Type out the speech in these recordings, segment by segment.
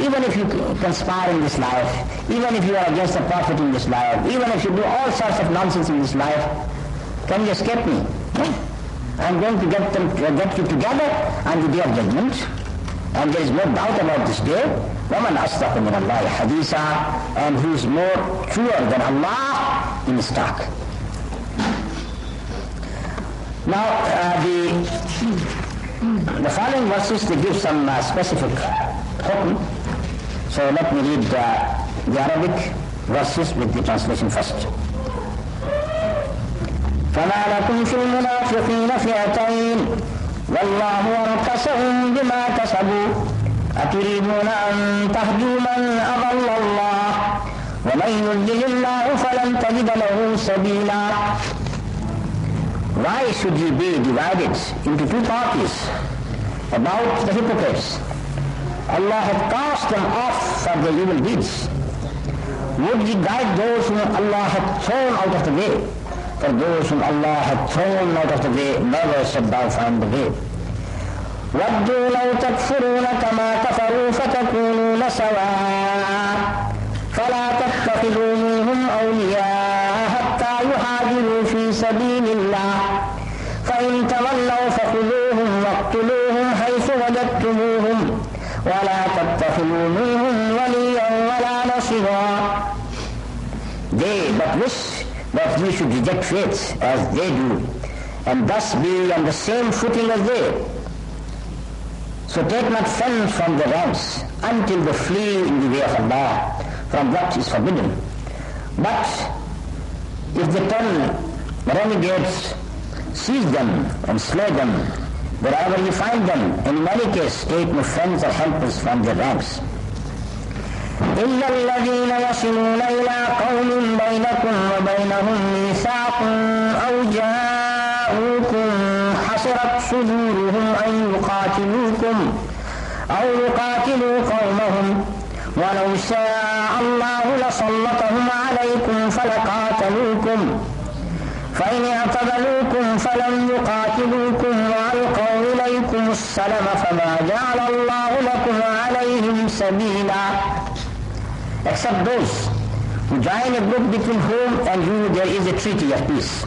even if you conspire in this life, even if you are against the Prophet in this life, even if you do all sorts of nonsense in this life, can you escape me? No. I'm going to get you together on the day of judgment, and there is no doubt about this day. وَمَنْ أَصْدَقُ مِنَ اللَّهِ حَدِيثًا, and who is more truer than Allah in his talk. Now, the following verses, they give some specific hukm. So let me read the Arabic verses with the translation first. فما لكم في المنافقين فئتين والله أركسهم بما كسبوا أتريدون أن تهدوا من أضل الله ومن يضلل الله فلن تجد له سبيلا. Why should you be divided into two parties about the hypocrites? Allah had cast them off for their evil deeds. Would He guide those whom Allah had thrown out of the way? For those whom Allah had thrown out of the way, never shall thou find the way. وَدُّوا لَوْ تَكْفُرُونَ كَمَا كَفَرُوا فَتَكُونُونَ سَوَاءً فَلَا تَتَّخِذُوا مِنْهُمْ أَوْلِيَاءَ حَتَّى يُهَاجِرُوا فِي سَبِيلِ اللَّهِ فَإِنْ تَوَلَّوْا فَخُذُوهُمْ وَاقْتُلُوهُمْ حَيْثُ وَجَدتُّمُوهُمْ وَلَا تَتَّخِذُوا مِنْهُمْ وَلِيًّا وَلَا نَصِيرًا. They but wish that you should reject faith as they do, and thus be on the same footing as they. So take not friends from the ranks until they flee in the way of Allah from what is forbidden. But if they turn renegades, seize them and slay them wherever you find them, and in any case take no friends or helpers from their ranks. إلا الذين يصلون إلى قوم بينكم وبينهم ميثاق أو جاءوكم حصرت صدورهم أن يقاتلوا قومهم ولو شاء الله لسلطهم عليكم فلقاتلوكم فإن اعتزلوكم فلم يقاتلوكم وألقوا إليكم السلم فما جعل الله لكم عليهم سبيلا. Except those who join a group between whom and you there is a treaty of peace,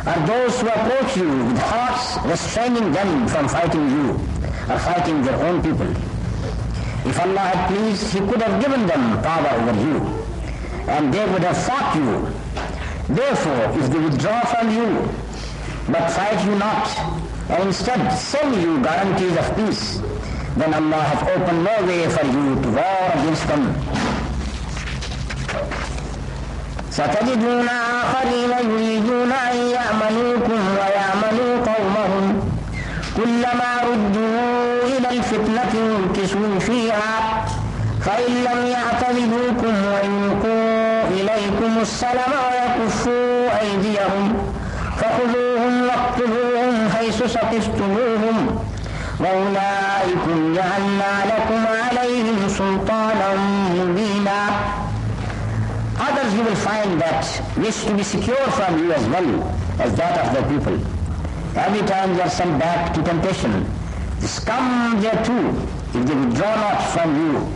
are those who approach you with hearts restraining them from fighting you or fighting their own people. If Allah had pleased, He could have given them power over you, and they would have fought you. Therefore, if they withdraw from you, but fight you not, and instead send you guarantees of peace, then Allah hath opened no way for you to war against them. ستجدون آخرين يريدون أن يأمنوكم ويأمنوا قومهم كلما ردوا إلى الفتنة انكسوا فيها فإن لم يعتزلوكم ويلقوا إليكم السلم ويكفوا أيديهم فخذوهم واقتلوهم حيث ثقفتموهم وأولئكم جعلنا لكم عليهم سلطانا مبينا. Others you will find that wish to be secure from you as well as that of their people. Every time they are sent back to temptation, they come there too, if they withdraw not from you,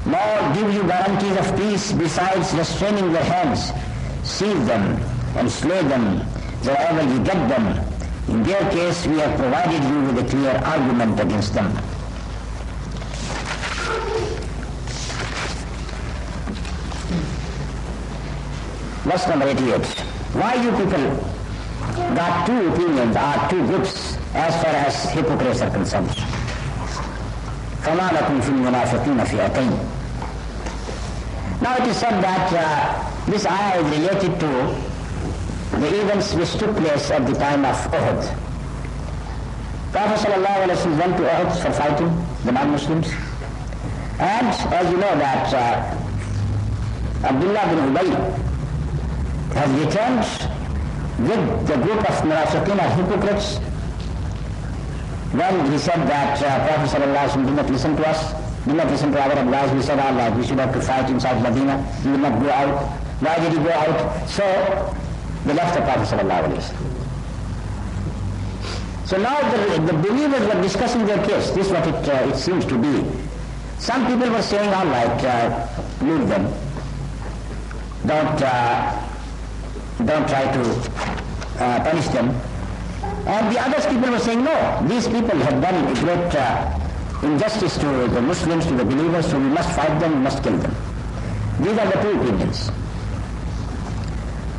nor give you guarantees of peace besides restraining their hands, seize them and slay them wherever you get them. In their case, we have provided you with a clear argument against them. Verse number 88. Why you people got two opinions or two groups as far as hypocrites are concerned? فَمَا لَكُمْ فِي الْمُنَافِقِينَ فِئَتَيْنِ. Now it is said that this ayah is related to the events which took place at the time of Uhud. Prophet ﷺ went to Uhud for fighting the non-Muslims, and as you know that Abdullah bin Ubay has returned with the group of munafiqeen or hypocrites when he said that Prophet ﷺ did not listen to us, did not listen to our advice. We said, Allah, we should have to fight inside Medina. He did not go out. Why did he go out? So they left the Prophet ﷺ. So now the believers were discussing their case. This is what it seems to be. Some people were saying, all right, leave them. Don't try to punish them. And the other people were saying, no, these people have done a great injustice to the Muslims, to the believers, so we must fight them, we must kill them. These are the two opinions.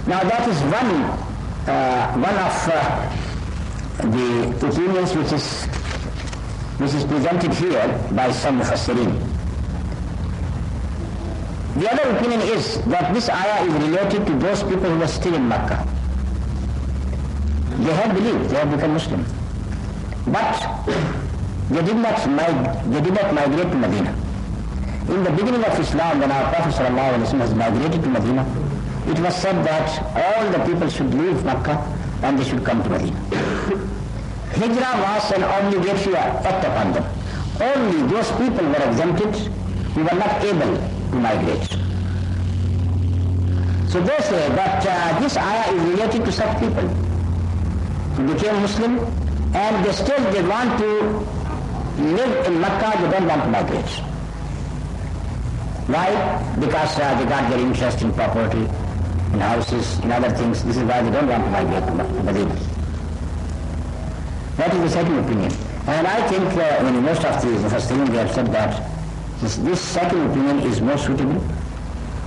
Now that is one of the opinions which is presented here by some Mufassirin. The other opinion is that this ayah is related to those people who were still in Makkah. They have believed, they have become Muslim. But they did not migrate to Medina. In the beginning of Islam, when our Prophet ﷺ has migrated to Medina, it was said that all the people should leave Makkah and they should come to Medina. Hijrah was an obligatory act upon them. Only those people were exempted who were not able to migrate. So they say that this ayah is related to such people who became Muslim and they want to live in Makkah, they don't want to migrate. Why? Because they got their interest in property, in houses, in other things. This is why they don't want to migrate to Medina. That is the second opinion. And I think most of the Mufassirin, they have said that this second opinion is more suitable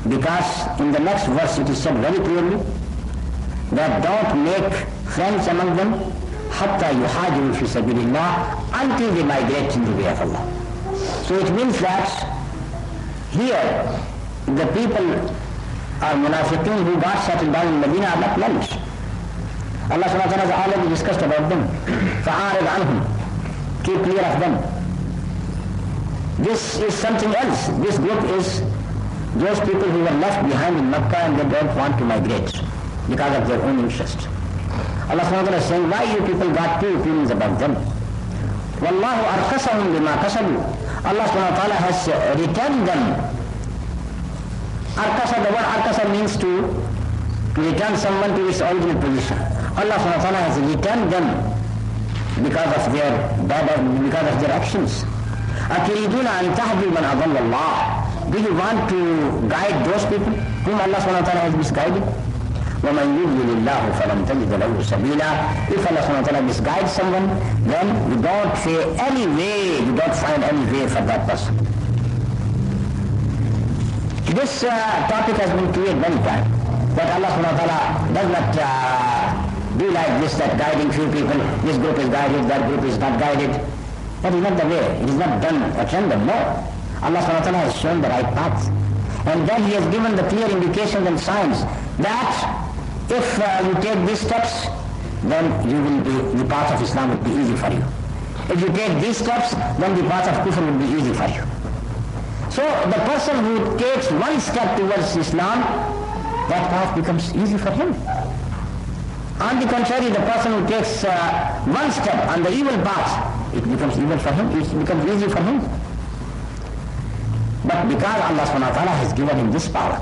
because in the next verse it is said very clearly that don't make friends among them hatta yuhajiru fi sabilillah until they migrate in the way of Allah. So it means that here the people are munafiqeen who got settled down in Medina are not knowledge. Allah subhanahu wa ta'ala has already discussed about them. فَأَعْرِضْ عَنْهُمْ. Keep clear of them. This is something else. This group is those people who were left behind in Makkah and they don't want to migrate because of their own interest. Allah subhanahu wa ta'ala is saying, why you people got two opinions about them? وَاللَّهُ أَرْكَسَهُمْ بِمَا كَسَبُوا. Allah subhanahu wa ta'ala has returned them. Arkasa, the word arkasa means to return someone to his original position. Allah subhanahu wa ta'ala has returned them because of their actions. أَتُرِيدُونَ أَن تَهْدُوا مَنْ أَضَلَّ اللَّهُ. Do you want to guide those people whom Allah subhanahu wa ta'ala has misguided? وَمَنْ يُضْلِلِ اللَّهُ فَلَنْ تَجِدَ لَهُ سَبِيلًا. If Allah subhanahu wa ta'ala misguides someone, then you don't find any way for that person. This topic has been cleared many times, that Allah subhanahu wa ta'ala does not do like this, that guiding few people, this group is guided, that group is not guided. That is not the way. It is not done at random, no. Allah subhanahu wa ta'ala has shown the right path. And then He has given the clear indications and signs that if you take these steps, then the path of Islam will be easy for you. If you take these steps, then the path of Kufr will be easy for you. So the person who takes one step towards Islam, that path becomes easy for him. On the contrary, the person who takes one step on the evil path, it becomes evil for him, it becomes easy for him. But because Allah subhanahu wa ta'ala has given him this power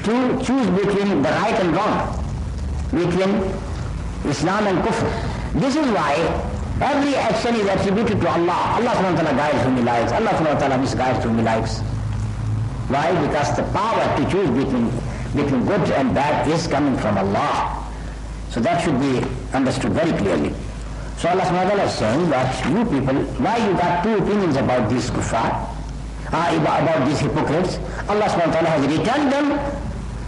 to choose between the right and wrong, between Islam and Kufr, this is why every action is attributed to Allah. Allah subhanahu wa ta'ala guides whom He likes. Allah subhanahu wa ta'ala misguides whom He likes. Why? Because the power to choose between good and bad is coming from Allah. So that should be understood very clearly. So Allah subhanahu wa ta'ala is saying that you people, why you got two opinions about these kuffar, about these hypocrites? Allah subhanahu wa ta'ala has returned them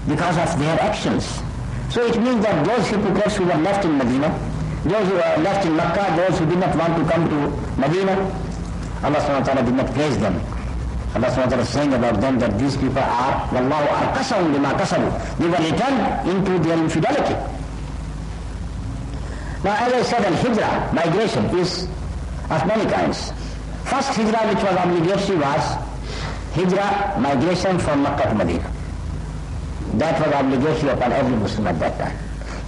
because of their actions. So it means that those hypocrites who were left in Medina, those who were left in Makkah, those who did not want to come to Medina, Allah subhanahu wa ta'ala did not praise them. Allah subhanahu wa ta'ala is saying about them that these people are, وَاللَّهُ أَرْكَسَهُمْ بِمَا كَسَبُوا. They were returned into their infidelity. Now, as I said, al-hijrah, migration, is of many kinds. First hijrah which was obligatory was hijrah, migration from Makkah to Medina. That was obligatory upon every Muslim at that time.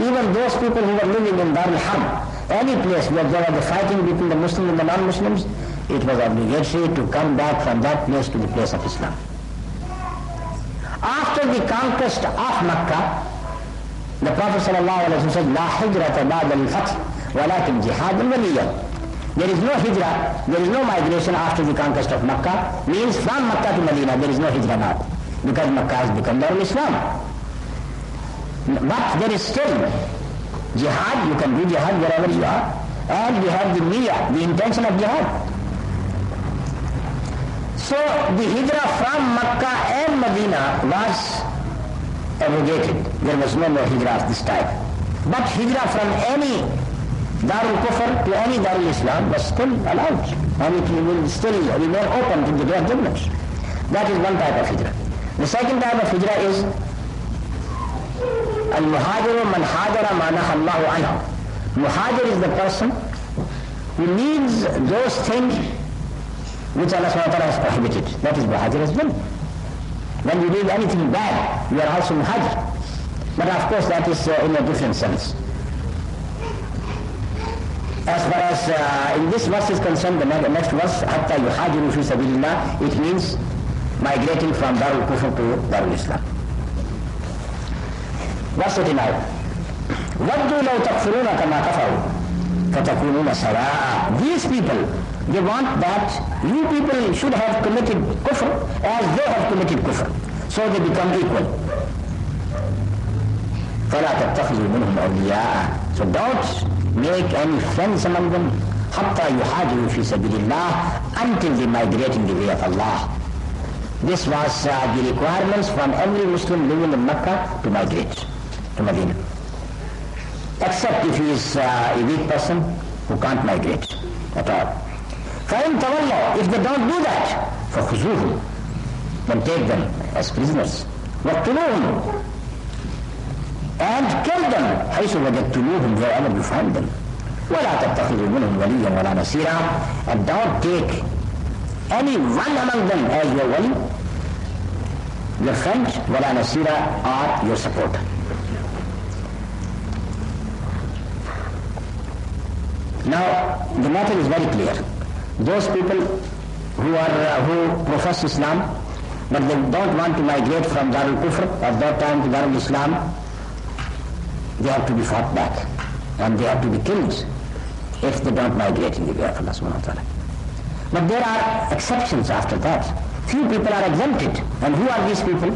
Even those people who were living in Dar al-Harb, any place where there was a fighting between the Muslims and the non-Muslims, it was obligatory to come back from that place to the place of Islam. After the conquest of Makkah, the Prophet ﷺ said, لا حجرة بعد الفتح ولكن جهاد وليا. There is no hijrah, there is no migration after the conquest of Makkah. Means from Makkah to Medina, there is no hijrah now. Because Makkah has become Darul Islam. But there is still jihad, you can do jihad wherever you are. And we have the niyyah, the intention of jihad. So the hijrah from Makkah and Medina was abrogated. There was no more hijrah of this type. But hijrah from any Darul Kufr to any Darul Islam was still allowed. And it will still remain open to the day of judgment. That is one type of hijrah. The second type of hijrah is Al-Muhajiru man hajara ma naha Allahu anhu. Muhajir is the person who needs those things which Allah subhanahu wa ta'ala has prohibited. That is muhajir as well. When you need anything bad, you are also muhajir. But of course that is in a different sense. As far as in this verse is concerned, the next verse, حَتَّى يُحَاجِرُوا فِي سَبِيلِ اللَّهِ, it means migrating from Darul Kufr to Darul Islam. Verse 89. وَدُّوا لَوْ تَكْفُرُونَ كَمَا كَفَرُوا فَتَكُونُونَ سَوَاءً. These people, they want that you people should have committed kufr as they have committed kufr. So they become equal. فَلَا تَتَّخِذُوا مِنْهُمْ أَوْلِيَاءَ. So don't make any friends among them حَتَّى يُحَاجِرُوا فِي سَبِيلِ اللَّهِ, until they migrate in the way of Allah. This was the requirements from every Muslim living in Mecca to migrate to Medina. Except if he is a weak person who can't migrate at all. فَإِن تَوَلَّوْا, if they don't do that, فَخُذُوهُمْ, then take them as prisoners. وَاقْتُلُوهُمْ, and kill them حَيْثُ وَجَدْتُمُوهُمْ, wherever you find them. وَلَا تَتَّخِذُوا مِنْهُمْ وَلِيًّا وَلَا نَصِيرًا, and don't take any one among them as your wali, your friend, وَلَا نَصِيرًا, or your supporter. Now, the matter is very clear. Those people who profess Islam, but they don't want to migrate from Darul Kufr at that time to Darul Islam, they have to be fought back. And they have to be killed if they don't migrate in the way of Allah subhanahu wa ta'ala. But there are exceptions after that. Few people are exempted. And who are these people?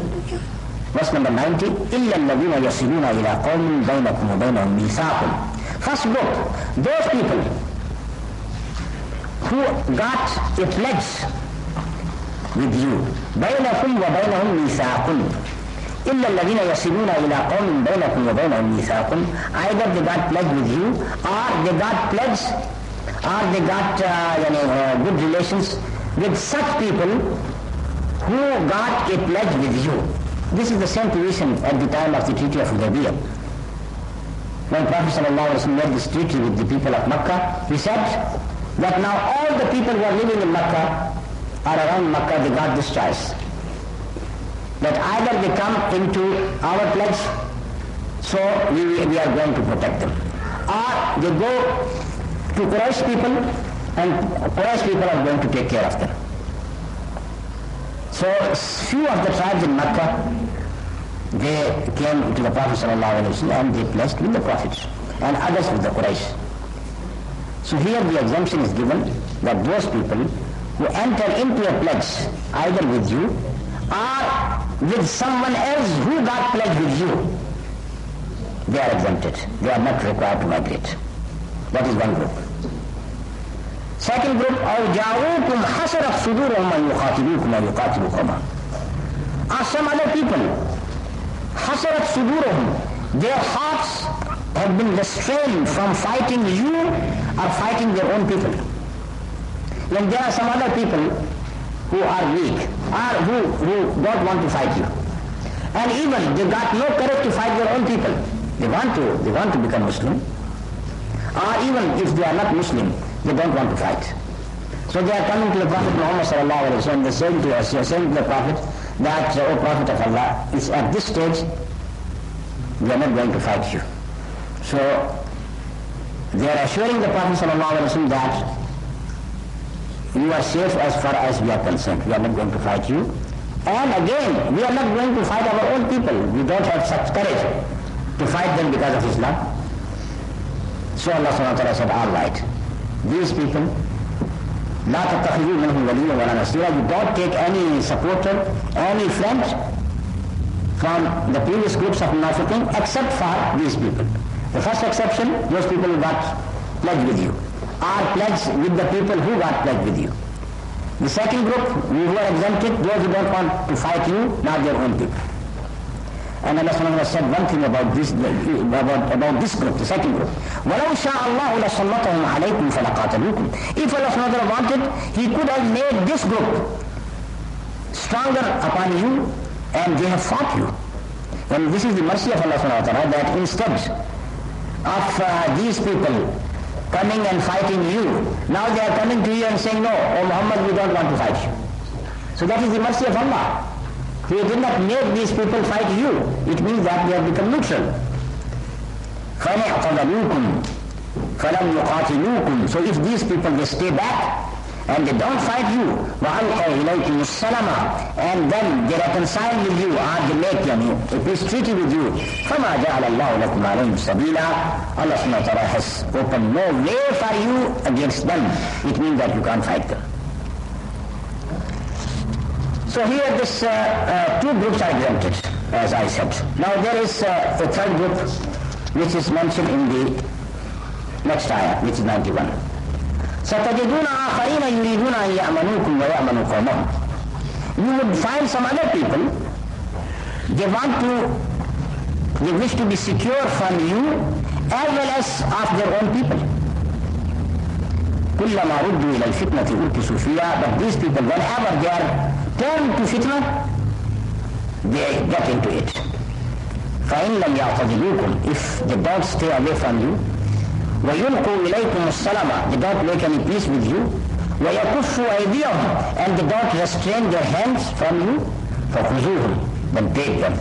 Verse number 90. إِلَّا الَّذِينَ يَصِلُونَ إِلَىٰ قَوْمٍ بَيْنَكُمْ وَبَيْنَهُمْ مِيثَاقٌ. First group, those people who got a pledge with you. بَيْنَكُمْ وَبَيْنَهُمْ مِيثَاقٌ. إِلَّا الَّذِينَ يَصِلُونَ إِلَىٰ قَوْمٍ بَيْنَكُمْ وَبَيْنَهُمْ مِيثَاقٌ. Either they got pledge with you, or they got pledge, or they got good relations with such people who got a pledge with you. This is the same position at the time of the Treaty of Hudaybiyah. When Prophet ﷺ made this treaty with the people of Makkah, he said that now all the people who are living in Makkah or around Makkah, they got this choice. That either they come into our pledge, so we are going to protect them. Or they go to Quraysh people, and Quraysh people are going to take care of them. So few of the tribes in Makkah, they came to the Prophet ﷺ and they pledged with the Prophet, and others with the Quraysh. So here the exemption is given that those people who enter into a pledge either with you or with someone else who got pledged with you, they are exempted. They are not required to migrate. That is one group. Second group, أَوْ جَاءُوكُمْ حَسَرَتْ صُدُورُهُمْ أَنْ يُقَاتِلُوكُمْ وَيُقَاتِلُوكُمْ. Are some other people, حَسَرَتْ صُدُورُهُمْ, their hearts have been restrained from fighting you or fighting their own people. And there are some other people who are weak or who don't want to fight you. And even they got no courage to fight their own people. They want to become Muslim. Or even if they are not Muslim, they don't want to fight. So they are coming to the Prophet Muhammad sallallahu alaihi wasallam, they saying to us, saying to the Prophet that, O Prophet of Allah, is at this stage, we are not going to fight you. So they are assuring the Prophet sallallahu alaihi wasallam that you are safe as far as we are concerned. We are not going to fight you. And again, we are not going to fight our own people. We don't have such courage to fight them because of Islam. So Allah subhanahu wa ta'ala said, all right. these people, لا تتخذوا منهم وليا ولا نصيرا, you don't take any supporter, any friend from the previous groups of munafiqeen except for these people. The first exception, those people who got pledged with you, are pledged with the people who got pledged with you. The second group, who are exempted, those who don't want to fight you, not their own people. And Allah subhanahu wa ta'ala said one thing about this group, the second group. وَلَوْ شَاءَ اللَّهُ لَسَلَّطَهُمْ عَلَيْكُمْ فَلَقَاتَلُوكُمْ. If Allah subhanahu wa ta'ala wanted, He could have made this group stronger upon you, and they have fought you. And this is the mercy of Allah subhanahu wa ta'ala, that instead of these people coming and fighting you, now they are coming to you and saying, no, oh Muhammad, we don't want to fight you. So that is the mercy of Allah. He did not make these people fight you. It means that they have become neutral. فَنِعْتَضَلُوكُمْ فَلَمْ يُقَاتِلُوكُمْ. So if these people, they stay back and they don't fight you, وَأَلْقَوْا إِلَيْكُمُ السَّلَمَ, and then they reconcile with you, or they make a peace treaty with you, فَمَا جَعَلَ اللَّهُ لَكُمْ عَلَيْهِمْ سَبِيلًا. Allah subhanahu wa ta'ala has opened no way for you against them. It means that you can't fight them. So here this two groups are exempted, as I said. Now there is a third group which is mentioned in the next ayah, which is 91. سَتَجِدُونَ آخَرِينَ يُرِيدُونَ أَن يَأْمَنُوكُمْ وَيَأْمَنُوا قَوْمَهُمْ. You would find some other people, they wish to be secure from you as well as of their own people. كُلَّمَا رُدُّوا إِلَى الْفِتْنَةِ أُرْكِسُوا فِيهَا. But these people, whenever they are turned to fitna, they get into it. فَإِنْ لَمْ يَعْتَضِلُوكُمْ. If they don't stay away from you, وَيُلْقُوا إِلَيْكُمُ السَّلَمَ, they don't make any peace with you, وَيَكُفُّوا أَيْدِيَهُمْ, and they don't restrain their hands from you, فَخُذُوهُمْ, then take them,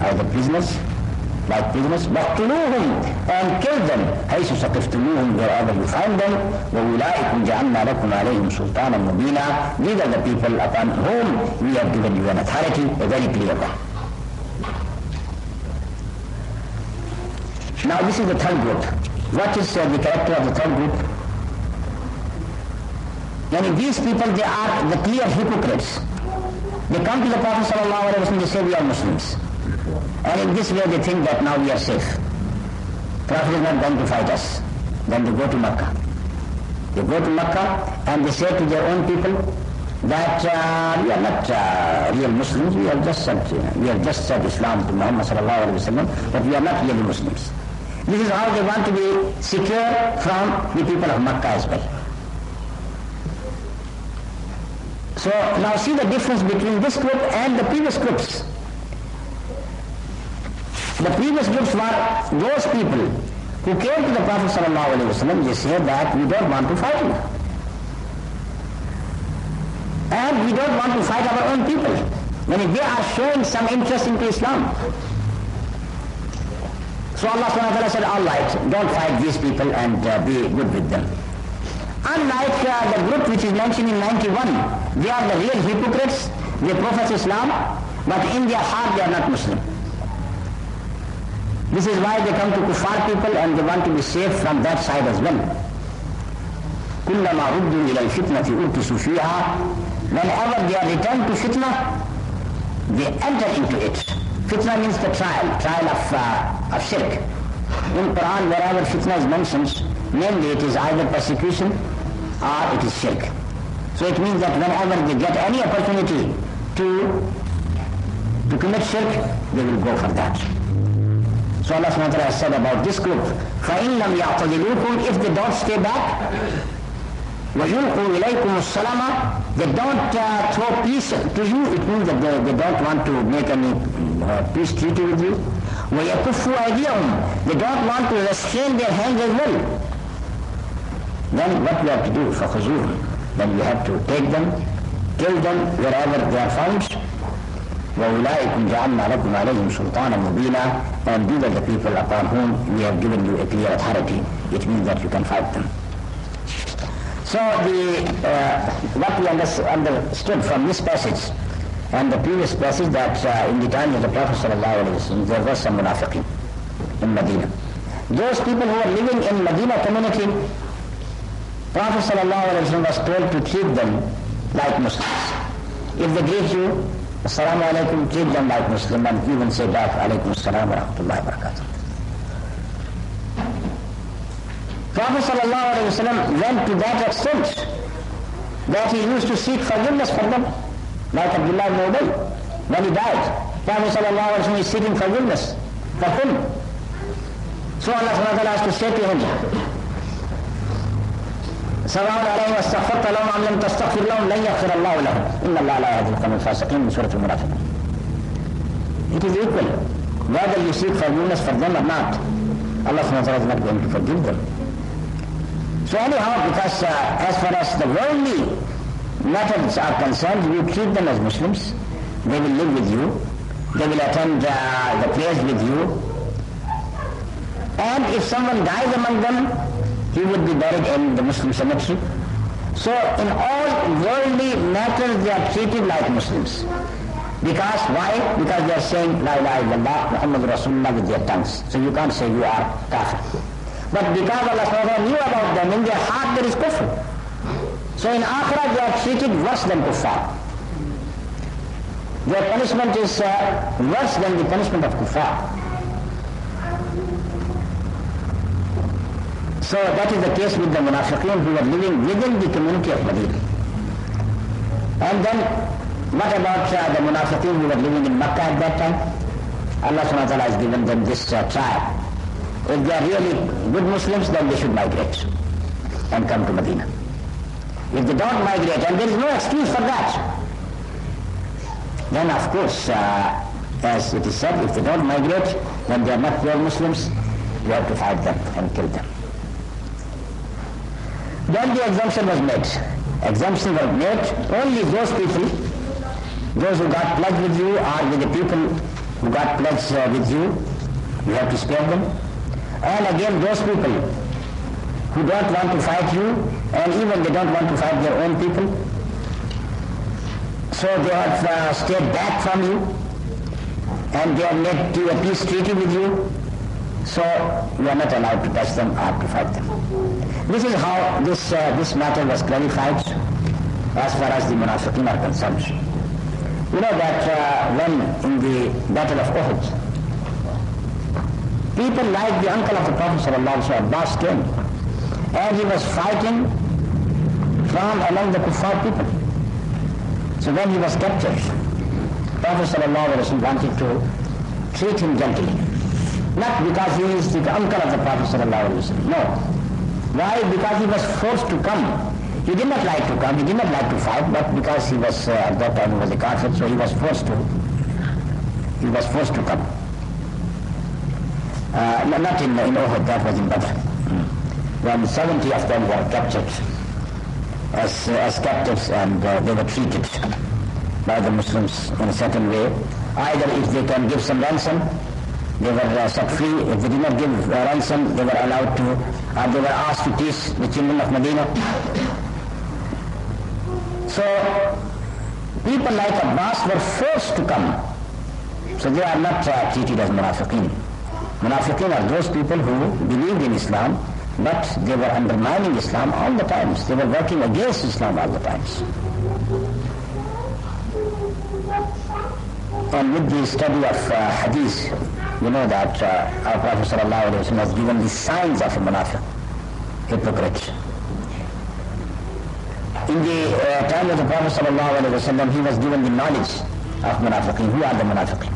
either prisoners, like prisoners, وَاقْتُلُوهُمْ, and kill them, حَيْثُ سَقِفْتُمُوهُمْ, wherever you find them, وَأُولَٰئِكُمْ جَعَلْنَا لَكُمْ عَلَيْهِمْ سُلْطَانًا مُبِينًا. These are the people upon whom we have given you an authority, a very clear one. Now this is the third group. What is the character of the third group? And these people, they are the clear hypocrites. They come to the Prophet ﷺ, they say we are Muslims. And in this way they think that now we are safe. Prophet is not going to fight us. Then they go to Makkah. They go to Makkah and they say to their own people that we are not real Muslims, we have just said Islam to Muhammad ﷺ, but we are not really Muslims. This is how they want to be secure from the people of Makkah as well. So now see the difference between this group and the previous groups. The previous groups were those people who came to the Prophet ﷺ, they said that we don't want to fight you. And we don't want to fight our own people. When they are showing some interest into Islam. So Allah subhanahu wa ta'ala said, all right, don't fight these people and be good with them. Unlike the group which is mentioned in 91, they are the real hypocrites, they profess Islam, but in their heart they are not Muslim. This is why they come to kuffar people and they want to be safe from that side as well. كُلَّمَا رُدُّوا إِلَى الْفِتْنَةِ أُرْكِسُوا فِيهَا. Whenever they are returned to fitna, they enter into it. Fitna means the trial of shirk. In Quran, wherever fitna is mentioned, mainly it is either persecution or it is shirk. So it means that whenever they get any opportunity to commit shirk, they will go for that. So Allah subhanahu wa ta'ala has said about this group, فَإِن لَمْ يَعْتَضِلُوكُمْ, if they don't stay back, وَيُلْقُوا إِلَيْكُمُ السَّلَامَ, they don't throw peace to you, it means that they don't want to make any peace treaty with you. وَيَكُفُّوا أَيْدِيَهُمْ, they don't want to restrain their hands as well. Then what you have to do? فَخُذُوهُمْ, then you have to take them, kill them wherever they are found. وَأُولَٰئِكُمْ جَعَلْنَا لَكُمْ عَلَيْهِمْ سُلْطَانًا مُبِينًا, and these are the people upon whom we have given you a clear authority. It means that you can fight them. So what we understood from this passage and the previous passage, that in the time of the Prophet ﷺ, there was some munafiqeen in Medina. Those people who were living in Medina community, Prophet ﷺ was told to treat them like Muslims. If they greet you, Assalamu alaikum, treat them like Muslim and even say back, alaikum assalam wa rahmatullahi wa barakatuh. Prophet ﷺ went to that extent that he used to seek forgiveness for them, like Abdullah ibn Ubay. When he died, Prophet ﷺ is seeking forgiveness for him. So Allah subhanahu wa ta'ala has to say to him, سواء عليهم واستغفرت لهم أم لم تستغفر لهم لن يغفر الله لهم إن الله لا يهدي القوم الفاسقين من سورة المنافقين. It is equal whether you seek forgiveness for them or not. Allah subhanahu wa ta'ala is not going to forgive them. So anyhow, because as far as the worldly matters are concerned, you treat them as Muslims. They will live with you. They will attend the prayers with you. And if someone dies among them, he would be buried in the Muslim cemetery. So in all worldly matters they are treated like Muslims. Because why? Because they are saying La ilaha illallah Muhammadur Rasulullah with their tongues. So you can't say you are kafir. But because Allah subhanahu wa ta'ala knew about them, in their heart there is kufr. So in Akhirah they are treated worse than kuffar. Their punishment is worse than the punishment of kuffar. So that is the case with the munafiqeen who were living within the community of Medina. And then what about the munafiqeen who were living in Makkah at that time? Allah subhanahu wa ta'ala has given them this trial. If they are really good Muslims, then they should migrate and come to Medina. If they don't migrate, and there is no excuse for that, then of course, as it is said, if they don't migrate, then they are not pure Muslims, you have to fight them and kill them. Then the exemption was made. Exemption was made only those people, those who got pledged with you or with the people who got pledged with you, you have to spare them. And again those people who don't want to fight you and even they don't want to fight their own people, so they have stayed back from you and they have made to a peace treaty with you, so you are not allowed to touch them or to fight them. This is how this matter was clarified as far as the munafiqeen are concerned. You know that when in the Battle of Uhud, people like the uncle of the Prophet ﷺ, Abbas, came and he was fighting from among the kuffar people. So when he was captured, Prophet ﷺ wanted to treat him gently. Not because he is the uncle of the Prophet ﷺ, no. Why? Because he was forced to come. He did not like to come, he did not like to fight, but because he was, at that time he was a kafir, so he was forced to come. Not in Uhud, that was in Badr. When 70 of them were captured as captives and they were treated by the Muslims in a certain way. Either if they can give some ransom, they were set free. If they did not give ransom, they were allowed to, they were asked to teach the children of Medina. So people like Abbas were forced to come. So they are not treated as munafiqeen. Munafiqeen are those people who believed in Islam, but they were undermining Islam all the times. They were working against Islam all the times. And with the study of hadith, you know that our Prophet ﷺ has given the signs of a munafiq, hypocrite. In the time of the Prophet ﷺ, he was given the knowledge of munafiqeen. Who are the munafiqeen?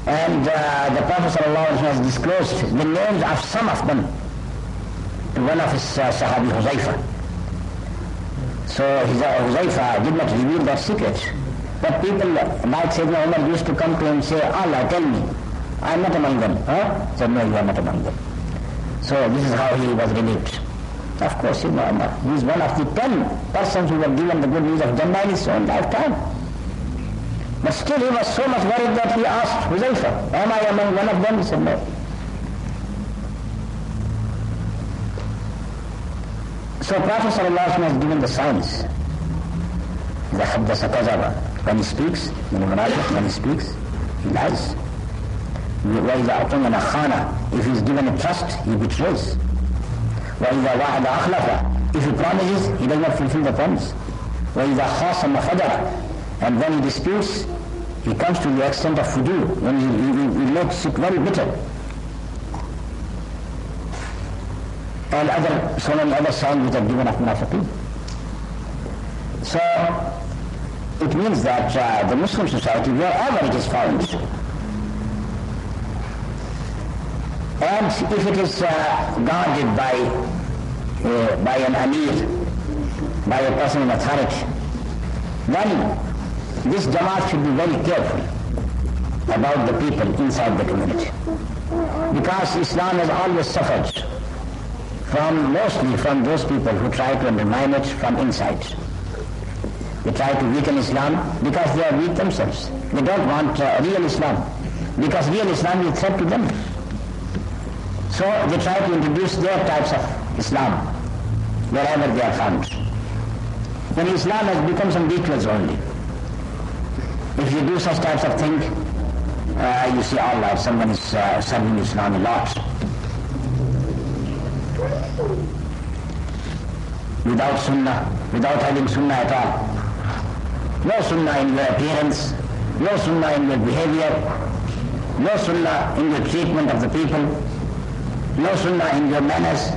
And the Prophet ﷺ has disclosed the names of some of them to one of his Sahabi, Huzaifa. So Huzaifa did not reveal that secret. But people like Sayyidina Umar used to come to him and say, Allah, tell me, I am not among them. He said, no, you are not among them. So this is how he was relieved. Of course, Sayyidina Umar, he is one of the 10 persons who were given the good news of Jannah in his own lifetime. But still he was so much worried that he asked Huzaifa, am I among one of them? He said, no. So Prophet ﷺ has given the signs. When he speaks, when he speaks, he lies. If he is given a trust, he betrays. وَإِذَا وَعَدَ أَخْلَفَ. If he promises, he does not fulfill the promise. وَإِذَا خَاصَمَ فَجَرَ. And when he disputes, he comes to the extent of fujur, when he makes it very bitter. And so many other signs which are given of munafiqeen. So, it means that the Muslim society, wherever it is found, and if it is guarded by an amir, by a person in authority, then this Jamaat should be very careful about the people inside the community. Because Islam has always suffered mostly from those people who try to undermine it from inside. They try to weaken Islam because they are weak themselves. They don't want real Islam, because real Islam is a threat to them. So they try to introduce their types of Islam wherever they are found. Then Islam has become some rituals only. If you do such types of things, you see, all right, someone is serving Islam a lot. Without sunnah, without having sunnah at all. No sunnah in your appearance, no sunnah in your behavior, no sunnah in your treatment of the people, no sunnah in your manners.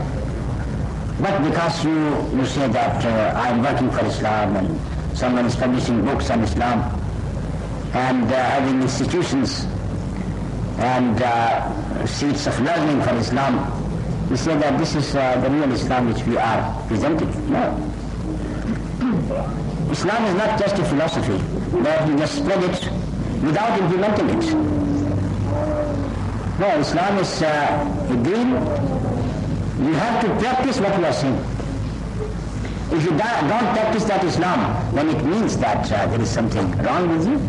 But because you say that I am working for Islam, and someone is publishing books on Islam, and having institutions and seats of learning for Islam, we say that this is the real Islam which we are presenting. No. Islam is not just a philosophy that you just spread it without implementing it. No, Islam is a deen. You have to practice what you are saying. If you don't practice that Islam, then it means that there is something wrong with you.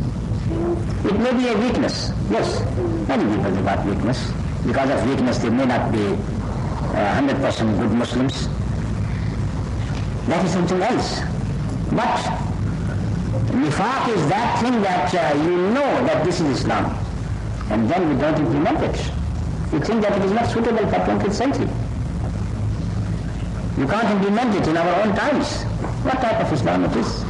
It may be a weakness. Yes, many people have got weakness. Because of weakness, they may not be 100% good Muslims. That is something else. But nifaq is that thing that you know that this is Islam, and then we don't implement it. You think that it is not suitable for 20th century. You can't implement it in our own times. What type of Islam it is?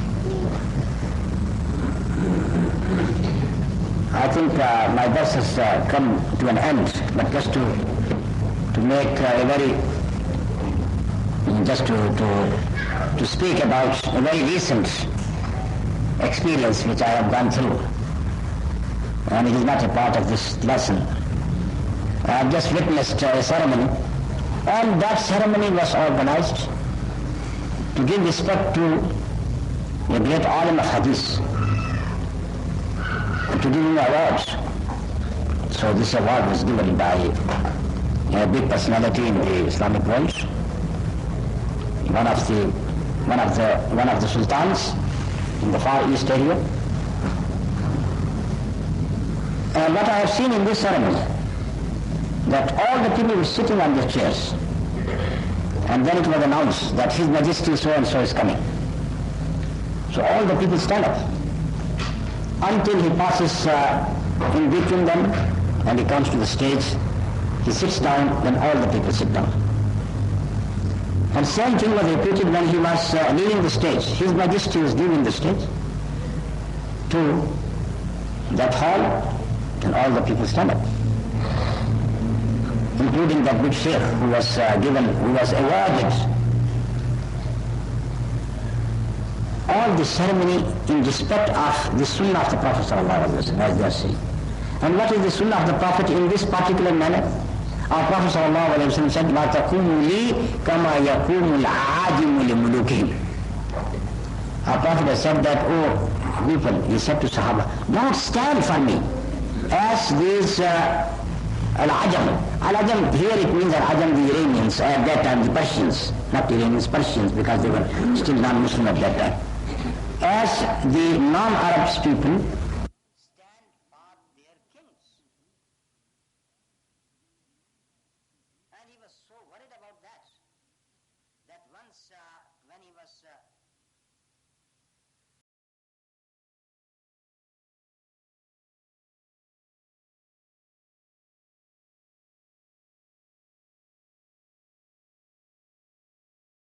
I think my verse has come to an end, but just to make a very, just to speak about a very recent experience which I have gone through, and it is not a part of this lesson. I have just witnessed a ceremony, and that ceremony was organized to give respect to a great alim of hadith, to give him awards. So this award was given by a big personality in the Islamic world, one of the sultans in the Far East area. And what I have seen in this ceremony, that all the people were sitting on their chairs, and then it was announced that His Majesty so-and-so is coming. So all the people stand up until he passes in between them and he comes to the stage. He sits down, then all the people sit down. And same thing was repeated when he was leaving the stage. His Majesty was leaving the stage to that hall, and all the people stand up, including that big sheikh who was awarded all the ceremony in respect of the Sunnah of the Prophet ﷺ, as they are saying. And what is the Sunnah of the Prophet in this particular manner? Our Prophet ﷺ said, "La taqumu li kama yaqumu al-ajimu li mulukihim." Our Prophet has said that, oh people, he said to Sahaba, don't stand for me as these al-ajam. Al-ajam, here it means al-ajam, the Iranians, at that time the Persians, not Iranians, Persians, because they were still non-Muslim at that time. As the non-Arabs people stand for their kings. And he was so worried about that once when he was